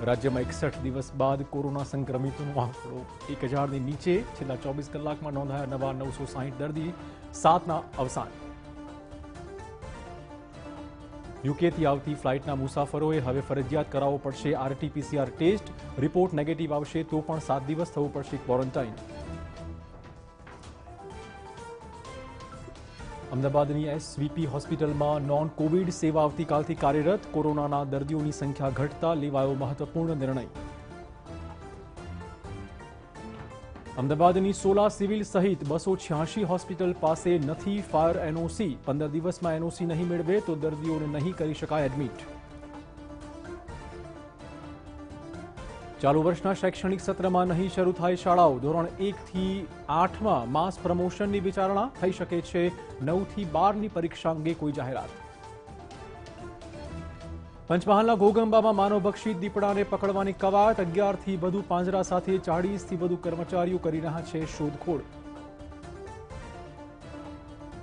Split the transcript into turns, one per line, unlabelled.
રાજ્યમાં 61 દિવસ બાદ કોરોના સંક્રમિતોનો આંકડો 1000ની નીચે। છેલ્લા 24 કલાકમાં નોંધાયા નવા 960 દર્દી, 7ના અવસાન। યુકેથી આવતી ફ્લાઇટના મુસાફરોએ હવે ફરજિયાત કરાવવો પડશે RT-PCR ટેસ્ટ। રિપોર્ટ નેગેટિવ આવશે તો પણ 7 દિવસ થવું પડશે ક્વોરન્ટાઇન। અમદાવાદની SVP હોસ્પિટલમાં નોન કોવિડ સેવા આવતીકાલથી કાર્યરત। કોરોનાના દર્દીઓની સંખ્યા ઘટતા લેવાયો મહત્વપૂર્ણ નિર્ણય। અમદાવાદની 16 સિવિલ સહિત 286 હોસ્પિટલ પાસે નથી ફાયર NOC। 15 દિવસમાં NOC નહીં મેળવે તો દર્દીઓને નહીં કરી શકાય એડમિટ। ચાલુ વર્ષના શૈક્ષણિક સત્રમાં નહીં શરૂ થાય શાળાઓ। ધોરણ 1 થી 8માં માસ પ્રમોશનની વિચારણા। થઈ શકે છે 9 થી 12ની પરીક્ષા અંગે કોઈ જાહેરાત। પંચમહાલના ઘોગંબામાં માનવભક્ષી દીપડાને પકડવાની કવાયત। 11થી વધુ પાંજરા સાથે 40થી વધુ કર્મચારીઓ કરી રહ્યા છે શોધખોળ।